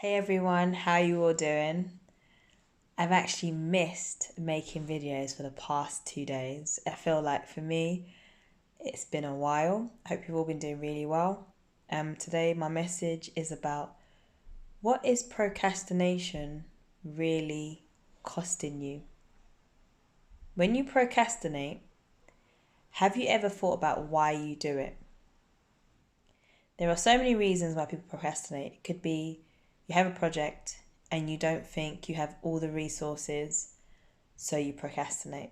Hey everyone, how you all doing? I've actually missed making videos for the past 2 days. I feel like for me, it's been a while. I hope you've all been doing really well. Today my message is about what is procrastination really costing you? When you procrastinate, have you ever thought about why you do it? There are so many reasons why people procrastinate. It could be you have a project and you don't think you have all the resources, so you procrastinate.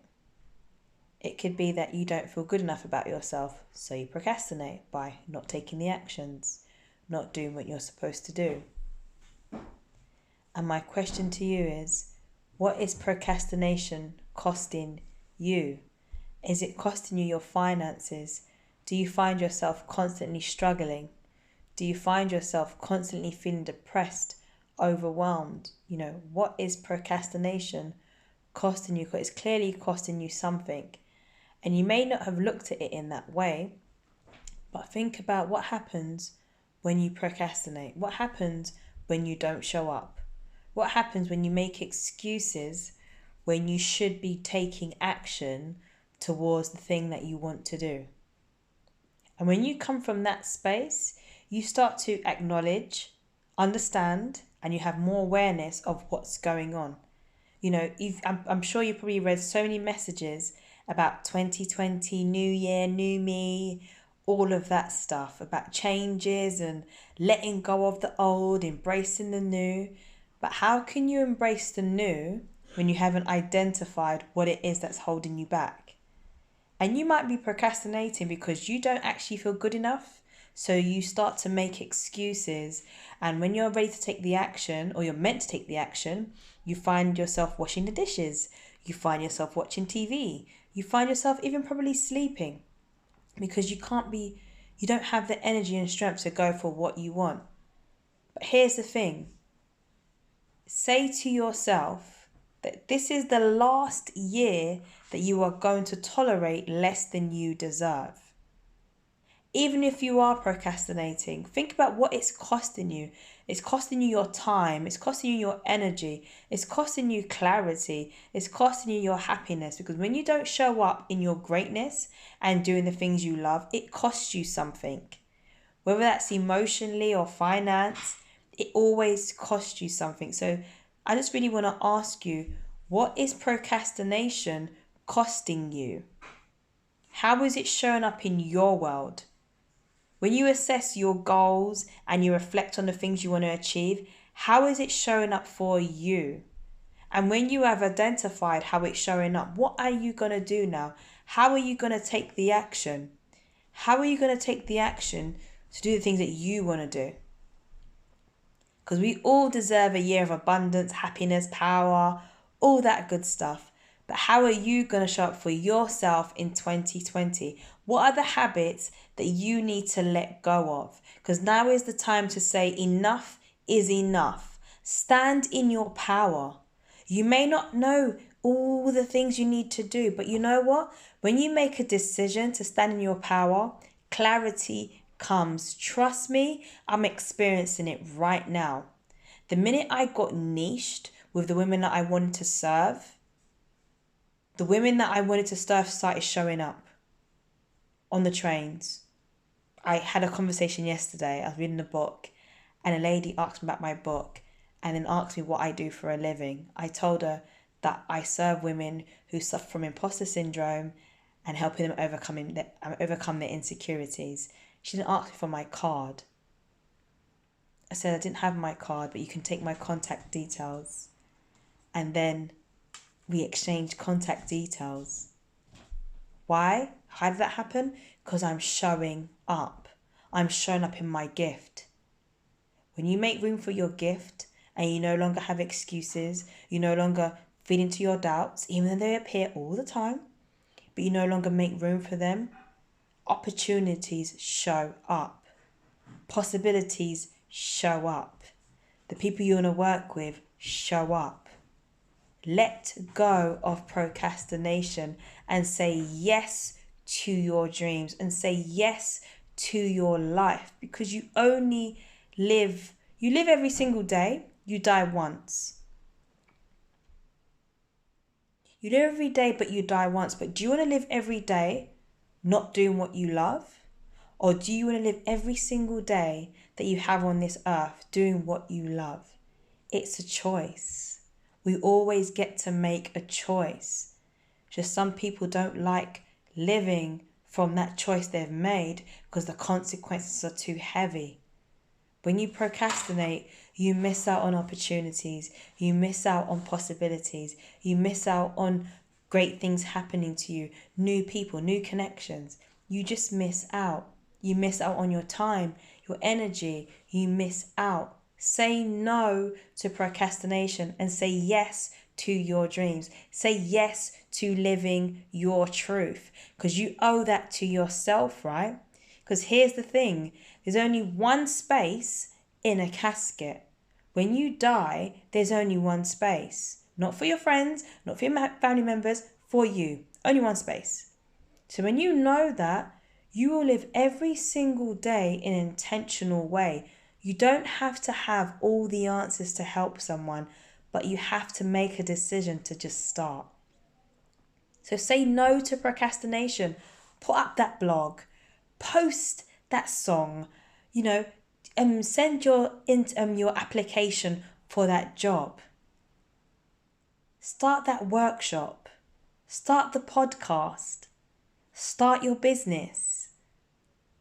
It could be that you don't feel good enough about yourself, so you procrastinate by not taking the actions, not doing what you're supposed to do. And my question to you is, what is procrastination costing you? Is it costing you your finances? Do you find yourself constantly struggling? Do you find yourself constantly feeling depressed, overwhelmed? What is procrastination costing you? Because it's clearly costing you something. And you may not have looked at it in that way, but think about what happens when you procrastinate. What happens when you don't show up? What happens when you make excuses when you should be taking action towards the thing that you want to do? And when you come from that space, you start to acknowledge, understand, and you have more awareness of what's going on. I'm sure you probably read so many messages about 2020, new year, new me, all of that stuff about changes and letting go of the old, embracing the new. But how can you embrace the new when you haven't identified what it is that's holding you back? And you might be procrastinating because you don't actually feel good enough. So you start to make excuses. And when you're ready to take the action, or you're meant to take the action, you find yourself washing the dishes. You find yourself watching TV. You find yourself even probably sleeping because you don't have the energy and strength to go for what you want. But here's the thing. Say to yourself that this is the last year that you are going to tolerate less than you deserve. Even if you are procrastinating, think about what it's costing you. It's costing you your time. It's costing you your energy. It's costing you clarity. It's costing you your happiness. Because when you don't show up in your greatness and doing the things you love, it costs you something. Whether that's emotionally or finance, it always costs you something. So I just really want to ask you, what is procrastination costing you? How is it showing up in your world? When you assess your goals and you reflect on the things you want to achieve, how is it showing up for you? And when you have identified how it's showing up, what are you going to do now? How are you going to take the action? How are you going to take the action to do the things that you want to do? Because we all deserve a year of abundance, happiness, power, all that good stuff. But how are you going to show up for yourself in 2020? What are the habits that you need to let go of? Because now is the time to say enough is enough. Stand in your power. You may not know all the things you need to do, but you know what? When you make a decision to stand in your power, clarity comes. Trust me, I'm experiencing it right now. The minute I got niched with the women that I wanted to serve, the women that I wanted to serve started showing up on the trains. I had a conversation yesterday. I was reading a book and a lady asked me about my book and then asked me what I do for a living. I told her that I serve women who suffer from imposter syndrome and helping them overcome their insecurities. She didn't ask me for my card. I said I didn't have my card, but you can take my contact details. And then we exchanged contact details. Why? How did that happen? Because I'm showing up. I'm showing up in my gift. When you make room for your gift and you no longer have excuses, you no longer feed into your doubts, even though they appear all the time, but you no longer make room for them, opportunities show up. Possibilities show up. The people you want to work with show up. Let go of procrastination and say yes to your dreams and say yes to your life, because you only live You live every single day, you die once. You live every day, but you die once. But do you want to live every day not doing what you love? Or do you want to live every single day that you have on this earth doing what you love? It's a choice. We always get to make a choice. Just some people don't like living from that choice they've made because the consequences are too heavy. When you procrastinate, you miss out on opportunities, you miss out on possibilities, you miss out on great things happening to you, new people, new connections. You just miss out. You miss out on your time, your energy, you miss out. Say no to procrastination and say yes to your dreams. Say yes to living your truth because you owe that to yourself, right? Because here's the thing, there's only one space in a casket. When you die, there's only one space. Not for your friends, not for your family members, for you. Only one space. So when you know that, you will live every single day in an intentional way. You don't have to have all the answers to help someone, but you have to make a decision to just start. So say no to procrastination. Put up that blog. Post that song. Send your application for that job. Start that workshop. Start the podcast. Start your business.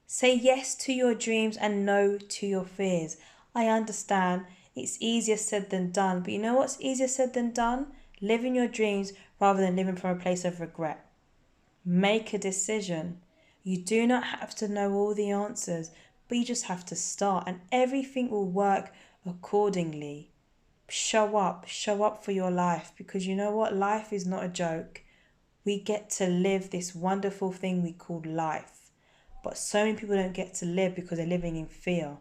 Say yes to your dreams and no to your fears. I understand it's easier said than done, but you know what's easier said than done? Living your dreams rather than living from a place of regret. Make a decision. You do not have to know all the answers, but you just have to start and everything will work accordingly. Show up for your life because you know what? Life is not a joke. We get to live this wonderful thing we call life. But so many people don't get to live because they're living in fear.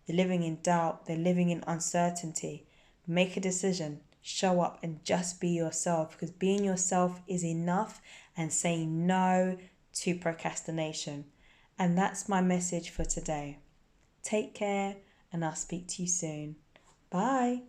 They're living in doubt. They're living in uncertainty. Make a decision. Show up and just be yourself because being yourself is enough and saying no to procrastination. And that's my message for today. Take care and I'll speak to you soon. Bye.